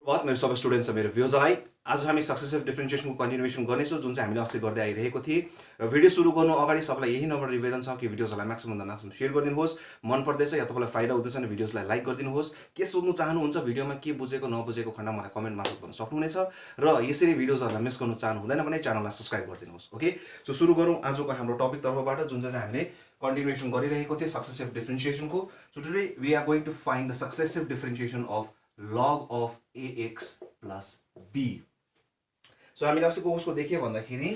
बहुत मेरो सबै स्टुडेन्ट्स मेरो भ्युजरलाई आज हामी सक्सेसिभ डिफरेन्सिएसनको कन्टिन्युएसन गर्नेछौँ जुन चाहिँ हामीले अस्ति गर्दै आइरहेको थिए र भिडियो सुरु गर्नु अगाडि सबैलाई यही नम्बर निवेदन छ कि भिडियोजलाई म्याक्सिमम भन्दा म्याक्सिमम सेयर गरिदिनुहोस् मन पर्दैछ या तपाईँलाई फाइदा हुँदैछ भने भिडियोजलाई लाइक गरिदिनुहोस् के सोध्नु चाहनुहुन्छ भिडियोमा के बुझेको नबुझेको खण्ड मलाई कमेन्ट मार्फत भन्न सक्नुहुनेछ र यसरी भिडियोजहरूलाई मिस गर्नु चाहनु हुँदैन भने च्यानललाई सब्स्क्राइब गरिदिनुहोस् ओके सो सुरु गरौँ आजको हाम्रो टपिक तर्फबाट जुन चाहिँ हामीले कन्टिन्युएसन गरिरहेको थिए सक्सेसिभ डिफरेन्सिएसनको so today we are going to find the successive differentiation of log of ax plus b. So हामीले अस्तिको उसको देख्यो भन्दाखेरि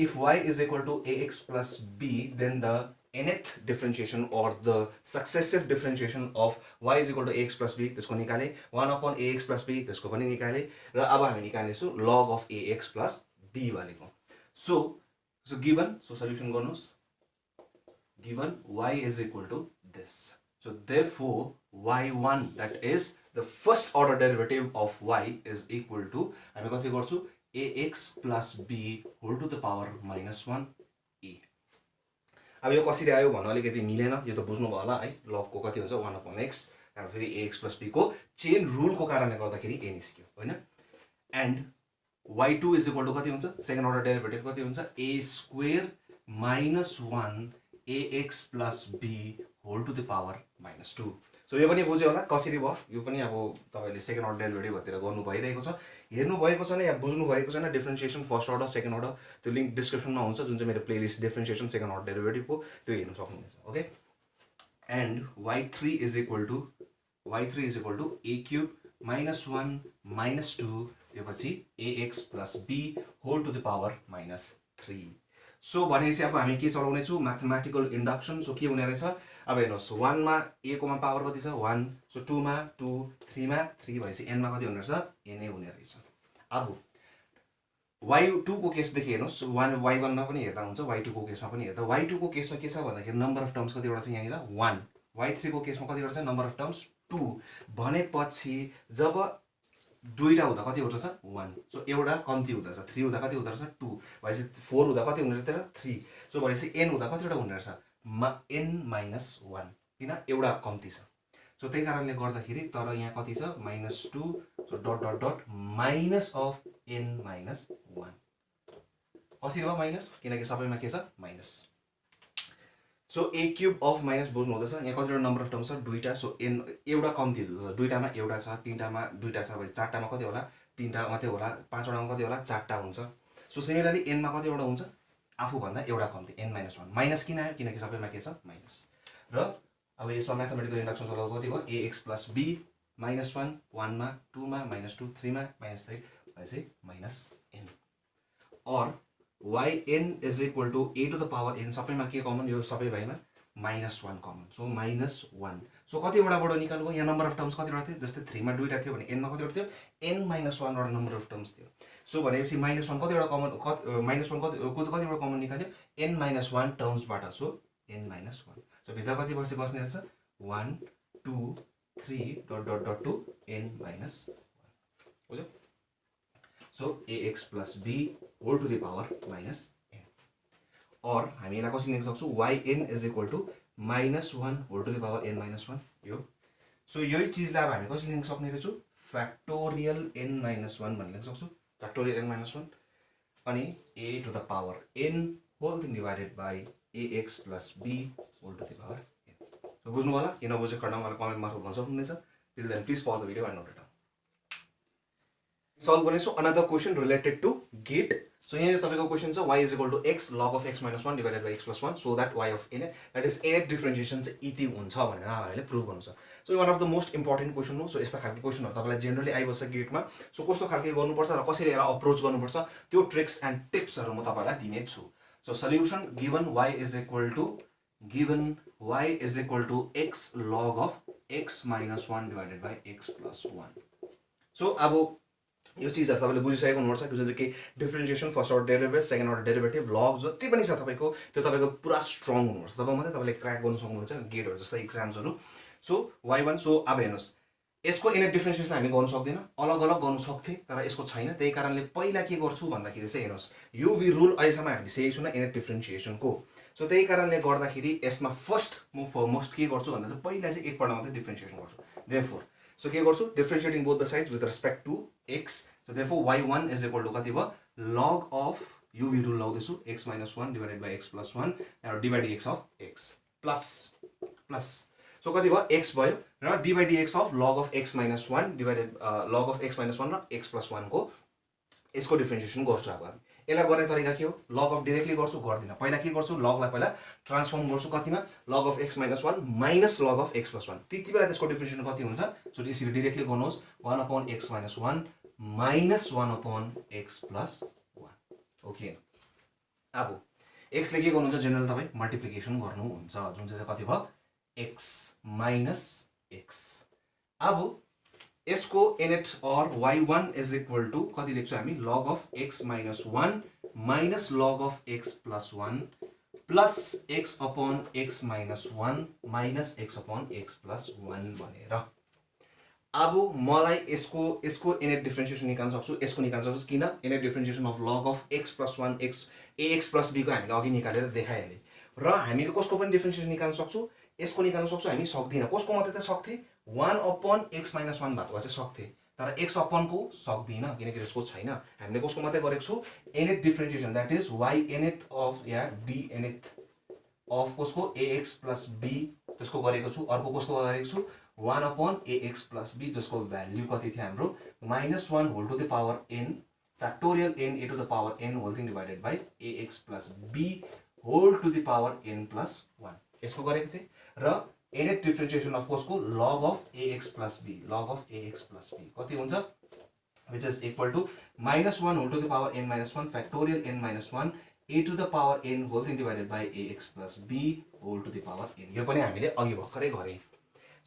if y is equal to ax plus b, then the nth differentiation or the successive differentiation of y is equal to ax plus b त्यसको निकाले 1 upon ax plus b त्यसको पनि निकाले र अब हामी निकाल्नेछौँ log of ax plus b भनेको. So given, so solution गर्नुस्, given y is equal to this. So therefore y1, that is the first order derivative of y, is equal to हामी कसरी गर्छौँ ax plus b whole to the power minus 1a. अब यो कसरी आयो भन्नु अलिकति मिलेन, यो त बुझ्नु भयो होला है. log को कति हुन्छ 1 upon x र फेरि ax plus b को चेन रुल को कारणले गर्दाखेरि a निस्क्यो हैन. And y2 is equal to कति हुन्छ सेकेन्ड अर्डर डेरिभेटिभ कति हुन्छ a square minus 1 ax plus b whole to the power minus 2. So यो पनि बुझ्यो होला कसरी भयो. यो पनि अब तपाईले सेकेन्ड अर्डर डेरिभेटिभतिर गर्नु भइरहेको छ, हेर्नु भएको छैन या बुझ्नु भएको छैन differentiation first order second order, त्यो लिंक डिस्क्रिप्सनमा हुन्छ जुन चाहिँ मेरो प्लेलिस्ट डिफरेन्सिएसन सेकेन्ड अर्डर डेरिभेटिभको, त्यो हेर्न सक्नुहुनेछ okay. And y3 is equal to a cube minus 1 minus 2 यो पछि ax plus b whole to the power minus 3. So भनेपछि अब हामी के चलाउने छु म्याथमेटिकल इन्डक्सन. सो के हुने रहेछ अब हेर्नुहोस् 1 मा a कोमा पावर कति छ 1, सो 2 मा 2, 3 मा 3 भएपछि n मा कति हुने रहेछ n हुने रहेछ. अब y2 को केसदेखि हेर्नुहोस् y1 मा पनि हेर्दा हुन्छ, y2 को केसमा पनि हेर्दा y2 को केसमा के छ भन्दाखेरि नम्बर अफ टर्म्स कतिवटा छ यहाँनिर 1, y3 को केसमा कतिवटा छ नम्बर अफ टर्म्स 2 भनेपछि जब दुईटा हुँदा कति हुँदछ 1, सो एउटा कम्ती हुँदछ 3 हुँदा कति हुँदछ 2 भएपछि 4 हुँदा कति हुने रहेछ 3, सो भनेपछि n हुँदा कतिवटा हुने रहेछ n minus 1 किन एउटा कम्ती छ. सो त्यही कारणले गर्दाखेरि तर यहाँ कति छ -2, so dot dot dot minus of n minus 1 कसरी भयो माइनस किनकि सबैमा के छ minus. So a cube of minus बुझ्नु हुँदैछ यहाँ कतिवटा नम्बर अफ टर्म्स छ दुईटा, सो n एउटा कम्ती हुँदैछ दुईटामा एउटा छ, तीनटामा दुईटा छ भने चारटामा कति होला तीनटा मात्रै होला, पाँचवटामा कति होला चारटा हुन्छ. सो सिमिलरली n मा कतिवटा हुन्छ आफू भन्दा एउटा कम्ती n minus 1. माइनस किन आयो किनकि सबैमा के छ माइनस. र अब यसमा म्याथमेटिकल इन्डक्सन चलाउँदा कति भयो ax plus b minus 1, 1 मा 2 मा -2, 3 मा -3 भनेपछि -n. और yn is equal to a to the power n सबैमा के कमन यो सबै भएमा -1 कमन, सो -1. सो कतिवटाबाट निकाल्नु भयो यहाँ नम्बर अफ टर्म्स कतिवटा थियो जस्तै 3 मा दुईटा थियो भने n मा कतिवटा थियो n minus 1 वटा नम्बर अफ टर्म्स थियो. सो भनेपछि -1 कतिवटा कमन -1 कतिवटा कमन निकाल्यो n minus 1 टर्म्सबाट, सो n minus 1. सो भित्र कति बस्ने रहेछ 1 2 3 dot dot dot to n minus 1 बुझ्यो. So ax plus b whole to the power minus n. और हामी यसलाई कसरी लेख्न सक्छौँ yn is equal to -1 whole to the power n minus 1 यो. सो यही चिजलाई अब हामी कसरी लेख्न सक्ने रहेछौँ फ्याक्टोरियल n minus 1 भनेर लेख्न सक्छौँ फ्याक्टोरियल n minus 1 अनि a to the power n whole thing divided by ax plus b whole to the power n. So बुझ्नु होला किन बुझेको खण्डमा मलाई कमेन्ट मार्फत भन्न सक्नुहुनेछ. Till then please pause the video and note it down. Solve गर्नेछौँ another question related to gate. So यहाँ तपाईँको क्वेसन छ y is equal to x log of x minus 1 divided by x plus 1 so that y of n, that is nth differentiation चाहिँ यति हुन्छ भनेर हामीले prove गर्नु छ. So one of the most important question हो. So यस्ता खालको क्वेसनहरू तपाईँलाई जेनरली आइबस्छ गेटमा. सो कस्तो खालको गर्नुपर्छ र कसरी यसलाई अप्रोच गर्नुपर्छ त्यो ट्रिक्स एन्ड टिप्सहरू म तपाईँलाई दिनेछु. So solution given y is equal to x log of x minus 1 divided by x plus 1. So अब यो चिजहरु तपाईले बुझिसकेको हुनुपर्छ जुन चाहिँ के differentiation first order derivative second order derivative log जति पनि छ तपाईको त्यो तपाईको पुरा स्ट्रङ हुनुपर्छ तब मात्रै तपाईले क्र्याक गर्न सक्नुहुन्छ गेटहरु जस्तै एक्जाम्सहरु. सो y1 सो अब हेर्नुस् यसको इनर डिफरेन्सिएसन हामी गर्न सक्दैन, अलग अलग गर्न सक्थे तर यसको छैन. त्यही कारणले पहिला के गर्छु भन्दाखेरि चाहिँ हेर्नुस् युवी रुल अहिलेसम्म हामी सिकेको छैन इनर डिफरेन्सिएसनको. सो त्यही कारणले गर्दाखेरि यसमा फर्स्ट म फर्स्ट के गर्छु भन्दा चाहिँ पहिला चाहिँ एकपल्ट मात्रै डिफरेन्सिएसन गर्छु. देयरफोर सो के गर्छु differentiating both the sides with respect to x so therefore y1 is equal to कति भयो log अफ uv रुल लाउँदैछु x - 1 डिवाइडेड बाइ x + 1 र d by dx of x plus so कति भयो x भयो र d by dx अफ log of x - 1 divided log of x - 1 र x + 1 को यसको डिफरेन्शिएसन गर्छु अब हामी यसलाई गर्ने तरिका के हो लग अफ डाइरेक्टली गर्छु गर्दिन पहिला के गर्छु लगलाई पहिला ट्रान्सफर्म गर्छु कतिमा log of x - 1 minus log of x + 1 त्यति बेला त्यसको डिफरेन्शिएसन कति हुन्छ सो यसरी डाइरेक्टली गर्नुहोस् 1/x - 1 माइनस 1/x + 1 ओके अब x ले के गर्नुहुन्छ जनरल तपाई मल्टिप्लिकेसन गर्नुहुन्छ जुन चाहिँ कति भयो x माइनस x अब यसको nth or y1 is equal to कति लेख्छौँ हामी log of x - 1 minus log of x + 1 plus x upon x - 1 minus x upon x + 1 भनेर अब मलाई यसको nth डिफरेन्शिएसन निकाल्न सक्छु यसको निकाल्न सक्छु किन nth differentiation of log of x + 1 x ax + b को हामीले अघि निकालेर देखाइहाले र हामीले कसको पनि डिफरेन्शिएसन निकाल्न सक्छु यसको निकाल्न सक्छु हामी सक्दिन कसको मात्रै त सक्थे 1/x - 1 भएको चाहिँ सक्थे तर x upon को सक्दिन किनकि त्यसको छैन हामीले कसको मात्रै गरेको छु nth differentiation that is y nth of या d nth अफ कसको ax + b त्यसको गरेको छु अर्को कसको गरेको छु 1/ax + b जसको भ्याल्यु कति थियो हाम्रो -1 whole to the power n factorial n a to the power n whole thing divided by ax + b whole to the power n + 1 यसको गरेको थिए र nth डिफरेन्शिएसन अफ कसको log of ax + b log of ax + b कति हुन्छ which is equal to -1 whole to the power n - 1 factorial n - 1 a to the power n whole thing divided by ax + b whole to the power n यो पनि हामीले अघि भर्खरै गरे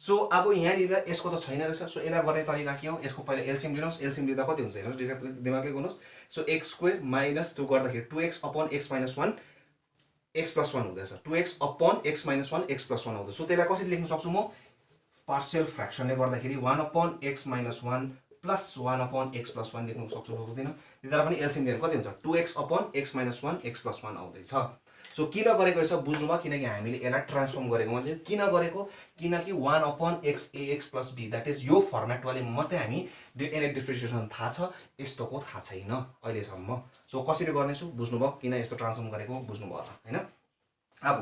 so अब यहाँ लिँदा यसको त छैन रहेछ सो यसलाई गर्ने तरिका के हो यसको पहिला एलसीएम लिनुहोस् एलसीएम लिँदा कति हुन्छ हेर्नुस् दिमागले गर्नुहोस् सो x² माइनस त्यो गर्दाखेरि 2x upon x - 1 x + 1 हुँदैछ 2x upon x - 1 x + 1 आउँछ सो त्यसलाई कसरी लेख्न सक्छु म पार्शियल फ्र्याक्सनले गर्दाखेरि 1/x - 1 प्लस 1/x + 1 लेख्न सक्छु सक्दिन त्यतिबेला पनि एलसीएम लिएर कति हुन्छ 2x upon x - 1 x + 1 आउँदैछ सो किन गरेको रहेछ बुझ्नुभयो किनकि हामीले यसलाई ट्रान्सफर्म गरेको मान्छे किन गरेको किनकि 1/x ax + b that is यो फर्मेट वाले मात्रै हामी nth डिफरेन्शिएसन थाहा छ यस्तोको थाहा छैन अहिलेसम्म सो कसरी गर्नेछु बुझ्नुभयो किन यस्तो ट्रान्सफर्म गरेको बुझ्नुभयो होला हैन अब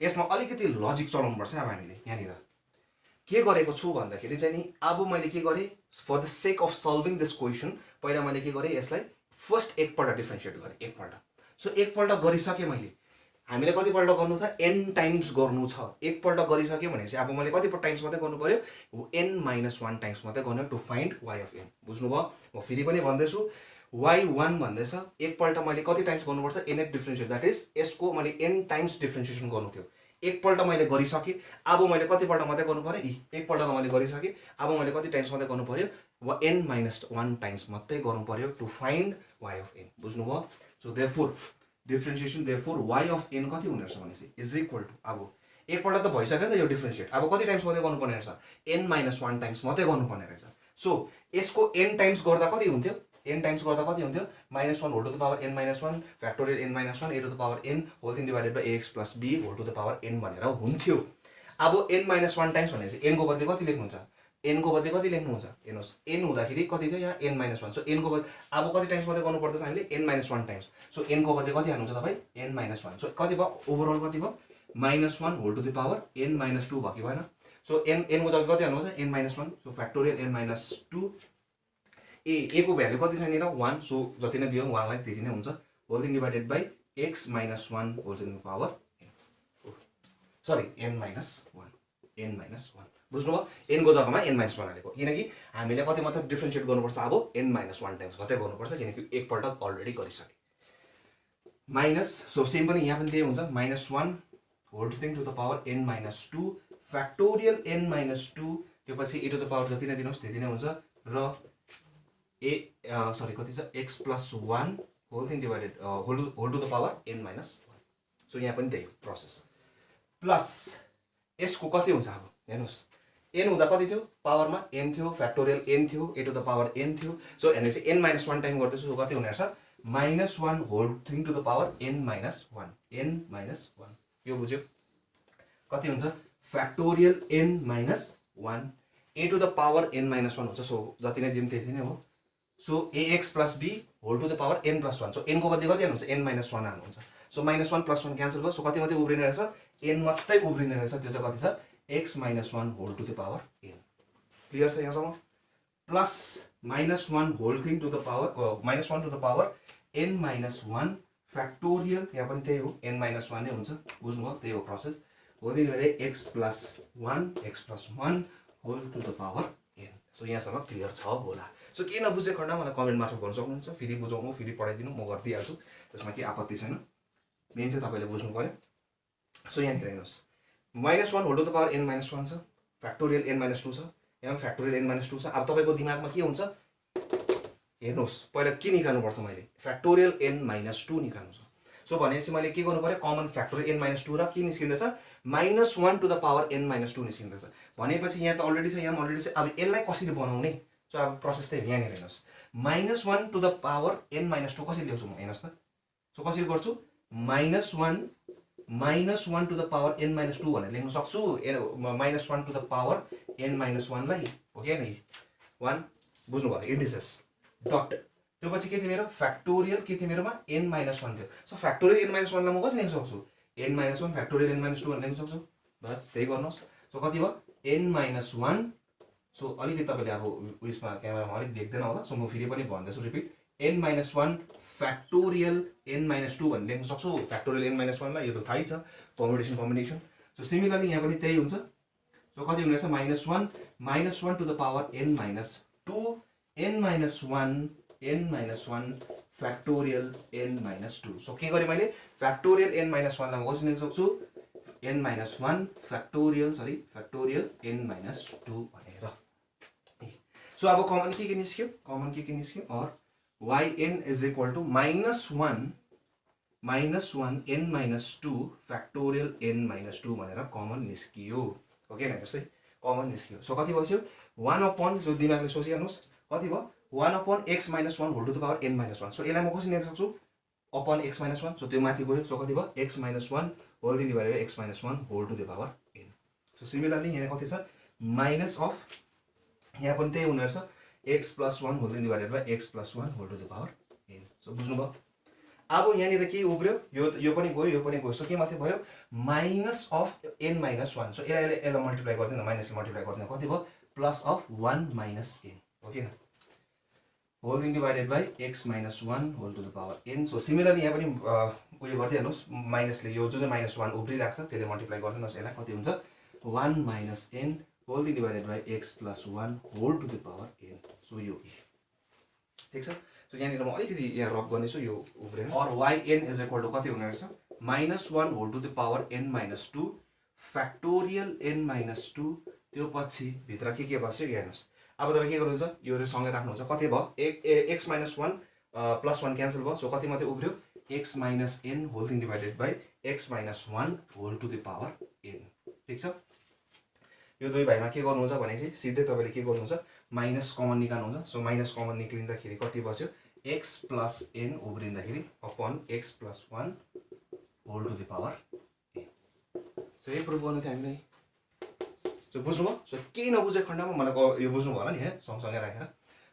यसमा अलिकति लजिक चलाउनु पर्छ अब हामीले यहाँनिर के गरेको छु भन्दाखेरि चाहिँ नि अब मैले के गरे for the sake of solving this question पहिला मैले के गरे यसलाई फर्स्ट एकपल्ट डिफरेन्शिएट गरे एकपल्ट सो एकपल्ट गरिसके मैले हामीले कतिपल्ट गर्नु छ n टाइम्स गर्नु छ एकपल्ट गरिसके भनेपछि अब मैले कति टाइम्स मात्रै गर्नु पर्यो n - 1 टाइम्स मात्रै गर्नु to find y of n बुझ्नुभयो म फेरि पनि भन्दैछु y1 भन्दैछ एकपल्ट मैले कति टाइम्स गर्नुपर्छ nth डिफरेन्शिएट दैट इज यसको मैले n टाइम्स डिफरेन्शिएसन गर्नु थियो एकपल्ट मैले गरिसके अब मैले कतिपल्ट मात्रै गर्नु पर्यो एकपल्ट त मैले गरिसके अब मैले कति टाइम्स मात्रै गर्नु पर्यो n - 1 टाइम्स मात्रै गर्नु पर्यो to find y of n बुझ्नुभयो so therefore differentiation therefore y of n कति हुने रहेछ भनेपछि इज इक्वल टु अब एकपल्ट त भइसक्यो नि त यो डिफरेन्शिएट अब कति टाइम्स मात्रै गर्नुपर्ने रहेछ n - 1 टाइम्स मात्रै गर्नुपर्ने रहेछ सो यसको n टाइम्स गर्दा कति हुन्थ्यो n टाइम्स गर्दा कति हुन्थ्यो -1 whole to the power n - 1 factorial n - 1 a to the power n whole thing divided by ax + b whole to the power n भनेर हुन्थ्यो अब n - 1 टाइम्स भनेपछि n को बदली कति लेख्नुहुन्छ n को बदली कति लेख्नुहुन्छ हेर्नुहोस् n हुँदाखेरि कति थियो यहाँ n - 1 सो n को बदली अब कति टाइम्स मात्रै गर्नु पर्दैछ हामीले n - 1 टाइम्स सो n को बदली कति हाल्नुहुन्छ तपाई n - 1 सो कति भयो ओभरअल कति भयो -1 whole to the power n - 2 भयो कि भएन सो n को जग्गा कति हाल्नुहुन्छ n - 1 so factorial n - 2 a को भ्यालु कति छ नि र 1 सो जति नै दियो 1 लाई त्यति नै हुन्छ whole thing divided by x - 1 whole to the power सरी n - 1 बुझ्नुभयो n को जग्गामा n - 1 हालेको किनकि हामीले कति मात्र डिफरेन्शिएट गर्नुपर्छ अब n - 1 टाइम्स मात्रै गर्नुपर्छ किनकि एकपल्ट अलरेडी गरिसके माइनस सो सेम पनि यहाँ पनि त्यही हुन्छ -1 whole thing to the power n - 2 factorial n - 2 त्यो पछि a टु द पावर जति नै दिनुहोस् त्यति नै हुन्छ र कति छ x + 1 whole thing divided whole to the power n - 1 so यहाँ पनि त्यही प्रोसेस प्लस यसको कति हुन्छ अब हेर्नुहोस् n हुँदा कति थियो पावरमा n थियो फ्याक्टोरियल n थियो a to the power n थियो सो हेर्नुहोस् n - 1 टाइम गर्दैछु सो कति हुने रहेछ -1 whole thing to the power n - 1 यो बुझ्यो कति हुन्छ factorial n - 1 a to the power n minus 1 हुन्छ सो जति नै दिउँ त्यति नै हो so ax plus b whole to the power n plus 1 so n को बदली कति हाल्नुहुन्छ n minus 1 हाल्नुहुन्छ सो minus 1 plus 1 क्यान्सल भयो सो कति मात्रै उब्रिने रहेछ n मात्रै उब्रिने रहेछ त्यो चाहिँ कति छ x minus 1 whole to the power n clear छ यहाँसम्म plus minus 1 whole thing to the power minus 1 to the power n minus 1 factorial यहाँ पनि त्यही हो n minus 1 नै हुन्छ बुझ्नुभयो त्यही हो प्रोसेस हो दिनले x plus 1 whole to the power n so यहाँसम्म क्लियर छ होला सो के नबुझे खण्डमा मलाई कमेन्ट मार्फत भन्न सक्नुहुन्छ फेरि बुझाउनु फेरि पढाइदिनु म गरिदिइहाल्छु त्यसमा के आपत्ति छैन मेन चाहिँ तपाईले बुझ्नु पर्यो सो यहाँ हेर्नुहोस् -1 whole to the power n minus 1 छ फ्याक्टोरियल n minus 2 छ यहाँ फ्याक्टोरियल n minus 2 छ अब तपाईको दिमागमा के हुन्छ हेर्नुहोस् पहिला के निकाल्नु पर्छ मैले फ्याक्टोरियल n minus 2 निकाल्नु छ सो भनेपछि मैले के गर्नु पर्यो कमन फ्याक्टोरियल n minus 2 र के निस्किँदैछ -1 to the power n minus 2 निस्किँदैछ भनेपछि यहाँ त अलरेडी छ यहाँ अलरेडी छ अब यसलाई कसरी बनाउने सो अब प्रोसेस चाहिँ यहाँ हेर्नुहोस् -1 to the power n minus 2 कसरी ल्याउँछु म हेर्नुहोस् त सो कसरी गर्छु -1 to the power n minus 2 भनेर लेख्न सक्छु -1 to the power n minus 1 लाई हो के नि 1 बुझ्नु भयो इन्डिसेस डट त्यो पछि के थियो मेरो फ्याक्टोरियल के थियो मेरोमा n minus 1 थियो सो फ्याक्टोरियल n minus 1 लाई म कसरी लेख्न सक्छु n minus 1 factorial n minus 2 भनेर लेख्न सक्छु बस त्यही गर्नुहोस् सो कति भयो n minus 1 सो अलिकति तपाईले अब उयसमा क्यामेरामा अलिक देख्दैन होला सो म फेरि पनि भन्दैछु repeat n minus 1 factorial n minus 2 भनेर लेख्न सक्छु फ्याक्टोरियल n minus 1 लाई यो त थाहै छ कम्बिनेसन सो सिमिलरली यहाँ पनि त्यही हुन्छ सो कति हुने रहेछ -1 to the power n minus 2 n minus 1 factorial n minus 2 so के गरे मैले फ्याक्टोरियल n minus 1 लाई म कसरी लेख्न सक्छु n minus 1 factorial n minus 2 भनेर सो अब कमन के निस्क्यो और yn is equal to -1 n minus 2 factorial n minus 2 भनेर कमन निस्कियो ओके न जस्तै कमन निस्कियो सो कति बस्यो 1 upon सो दिमागले सोचिहाल्नुस् कति भयो 1 upon x minus 1 whole to the power n minus 1 so यसलाई म कसरी लेख्न सक्छु upon x minus 1 सो त्यो माथि गयो सो कति भयो x minus 1 whole divided by x minus 1 whole to the power n so similarly यहाँ कति छ माइनस अफ यहाँ पनि त्यही हुने रहेछ x plus 1 whole divided by x plus 1 whole to the power n so बुझ्नुभयो अब यहाँनिर के उब्रियो यो पनि गयो सो के माथि भयो minus of n minus 1 so यसलाई मल्टिप्लाई गर्दिन माइनसले मल्टिप्लाई गर्दिन कति भयो plus of 1 minus n okay न whole divided by x minus 1 whole to the power n so similarly यहाँ पनि उयो गर्दै हाल्नुस् माइनसले यो जो चाहिँ -1 उब्रिराख्छ त्यसले मल्टिप्लाई गर्दिनुस् यसलाई कति हुन्छ 1 minus n whole divided by x plus 1 whole to the power n सो यो ठीक छ सो यहाँनिर म अलिकति यहाँ रब गर्नेछु यो उब्रेन और yn is equal to कति हुने रहेछ -1 whole to the power n minus 2 factorial n minus 2 त्यो पछि भित्र के बस्यो हेर्नुस् अब तपाईं के गर्नुहुन्छ यो सँगै राख्नुहुन्छ कति भयो x minus 1 plus 1 क्यान्सल भयो सो कति मात्रै उब्रियो x minus n whole thing divided by x minus 1 whole to the power n ठीक छ यो दुई भाइमा के गर्नुहुन्छ भने चाहिँ सिधै तपाईले के गर्नुहुन्छ माइनस कमन निकाल्नुहुन्छ सो माइनस कमन निक्लिँदाखेरि कति बस्यो x plus n उब्रिँदाखेरि upon x plus 1 whole to the power n सो यो प्रुफ गर्नु थियो हामीले सो बुझ्नुभयो सो केही नबुझे खण्डमा मलाई यो बुझ्नु भयो होला नि है सँगसँगै राखेर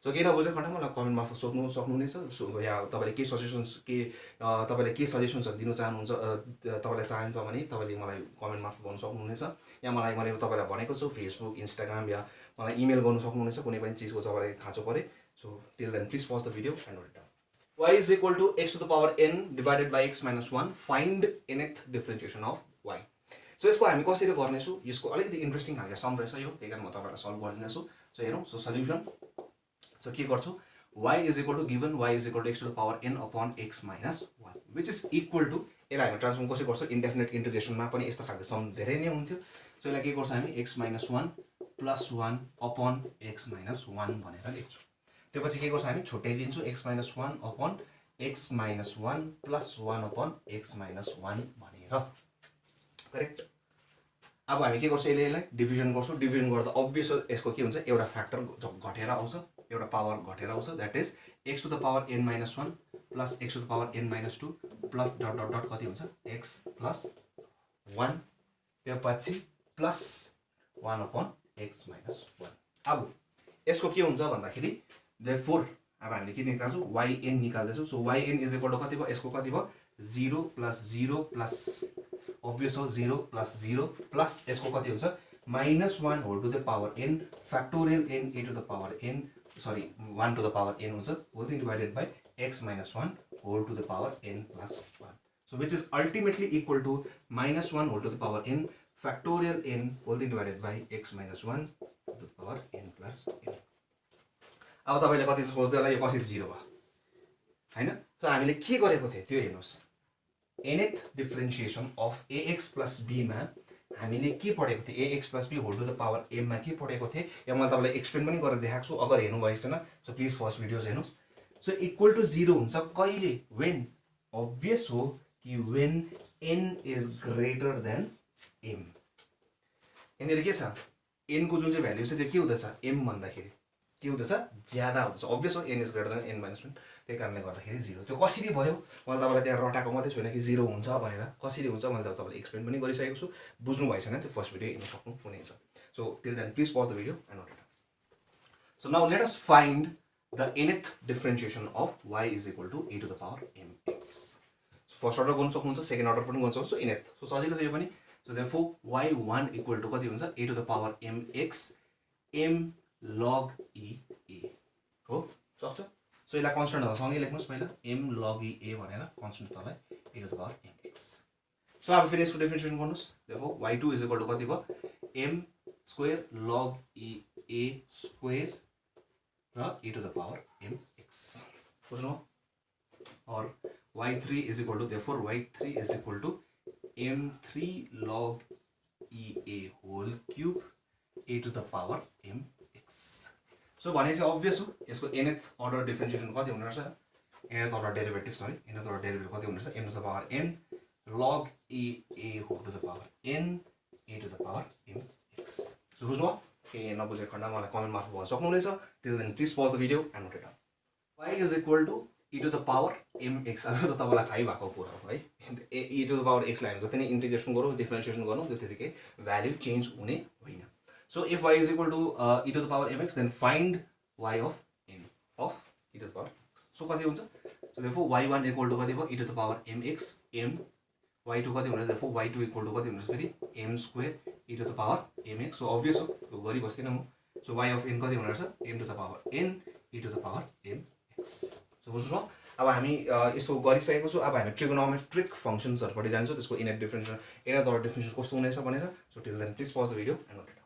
सो केही नबुझे खण्डमा मलाई कमेन्ट मार्फत सोध्नु सक्नुहुनेछ सो या तपाईले के सजेसन्स तपाईले के सजेसन्सहरु दिन चाहनुहुन्छ तपाईलाई चाहन्छ भने तपाईले मलाई कमेन्ट मार्फत भन्न सक्नुहुनेछ या मैले तपाईलाई भनेको छु फेसबुक इन्स्टाग्राम या मलाई इमेल गर्न सक्नुहुनेछ कुनै पनि चीजको तपाईलाई खाँचो परे so till then please pause the video and note it down y is equal to x to the power n divided by x minus 1 find nth differentiation of y so यसको हामी कसरी गर्नेछु यसको अलिकति इन्ट्रेस्टिङ खालको some रहेछ यो त्यही कारण म तपाईलाई सल्भ गर्दिन्छु सो हेरौँ सो सल्युसन सो के गर्छु y is equal to given y is equal to x to the power n upon x minus 1 which is equal to यसलाई हामी ट्रान्सफर्म कसरी गर्छौं इन्डेफिनिट इन्टिग्रेसनमा पनि यस्तो खालको सम धेरै नै हुन्थ्यो सो यसलाई के गर्छौं हामी x minus 1 plus 1 upon x minus 1 भनेर लेख्छौं त्यसपछि के गर्छौं हामी छुट्याइदिन्छौं x minus 1 upon x minus 1 plus 1 upon x minus 1 भनेर करेक्ट अब हामी के गर्छौं यसलाई डिभिजन गर्छौं डिभिजन गर्दा अब्भियस यसको के हुन्छ एउटा फ्याक्टर घटेर आउँछ एउटा पावर घटेर आउँछ that is x to the power n minus 1 plus x to the power n minus 2 plus dot dot dot कति हुन्छ x plus 1 त्यसपछि plus 1 upon x minus 1 अब यसको के हुन्छ भन्दाखेरि therefore अब हामीले के निकाल्छौँ yn निकाल्दैछौँ so yn is equal to कति भयो यसको कति भयो 0 प्लस 0 प्लस अभियस हो 0 प्लस 0 प्लस यसको कति हुन्छ -1 whole to the power n factorial n a to the power n सरी 1 टु द पावर n हुन्छ whole thing divided by x minus 1 whole to the power n plus 1. So which is ultimately equal to -1 whole to the power n factorial n whole thing divided by x minus 1 to the power n plus n. अब तपाईले कति सोच्दै होला यो कसरी 0 भयो हैन so हामीले के गरेको थिए त्यो हेर्नुस् nth differentiation of ax plus b मा हामीले के पढेको थिए ax plus b whole to the power m मा के पढेको थिए यहाँ मैले तपाईलाई एक्सप्लेन पनि गरेर देखाएको छु अगर हेर्नु भएको छैन सो प्लिज फर्स्ट भिडियोज हेर्नुस् सो इक्वल टु 0 हुन्छ कहिले when obvious हो कि when n is greater than m यहाँनिर के छ n को जुन चाहिँ भ्यालु छ त्यो के हुँदैछ m भन्दाखेरि के हुँदैछ ज्यादा हुँदैछ obvious हो n is greater than n minus 1 त्यही कारणले गर्दाखेरि 0 त्यो कसरी भयो मैले तपाईलाई त्यहाँ रटाएको मात्रै छैन कि 0 हुन्छ भनेर कसरी हुन्छ मैले तपाईलाई एक्सप्लेन पनि गरिसकेको छु बुझ्नु भएछ भने त्यो फर्स्ट भिडियो हेर्न सक्नुहुनेछ so till then please pause the video and note it so now let us find the nth differentiation of y is equal to a to the power mx. So first order गर्नु सक्नुहुन्छ second order पनि गर्नु सक्नुहुन्छ nth. So सजिलो छ यो पनि. So therefore y1 equal to कति हुन्छ a to the power mx m log e a. हो सक्छ? So यसलाई कन्स्टन्ट हो सँगै लेख्नुस् पहिला m log e a भनेर कन्स्टन्ट तलाई a to the power mx. So अब फेरि यसको डिफरेन्शिएसन गर्नुस्. Therefore y2 is equal to कति भयो m square log e a square र e to the power mx बुझ्नु और y3 is equal to therefore y3 is equal to m3 log ea whole cube a to the power mx so भनेपछि obvious हो यसको nth order डिफरेन्शिएसन कति हुने रहेछ nth order derivative sorry nth order derivative कति हुने रहेछ m to the power n log ea whole to the power n a to the power mx so बुझ्नु के नबुझेको खण्डमा मलाई कमेन्ट मार्फत भन्न सक्नुहुनेछ till then please pause the video and note it down y is equal to e to the power mx अब त तपाईलाई थाहै भएको कुरा हो है e to the power x लाई जति नै इन्टिग्रेसन गरौँ डिफरेन्शिएसन गरौँ त्यतिकै भ्यालु चेन्ज हुने होइन so if y is equal to e to the power mx then find y of n of e to the power x so कति हुन्छ so therefore y1 equal to कति भयो e to the power mx m y2 कति हुने therefore y2 equal to कति हुने फेरि m square e to the power mx so obvious हो यो गरि बस्दिन म सो y अफ n कति हुने रहेछ m to the power n e to the power mx so बुझ्नु अब हामी यसो गरिसकेको छु अब हामी ट्रिगोनोमेट्रिक फंक्शन्सहरुपट्टि जान्छौँ त्यसको इनर डिफरेन्शिएसन कस्तो हुनेछ भनेर so till then please pause the video and note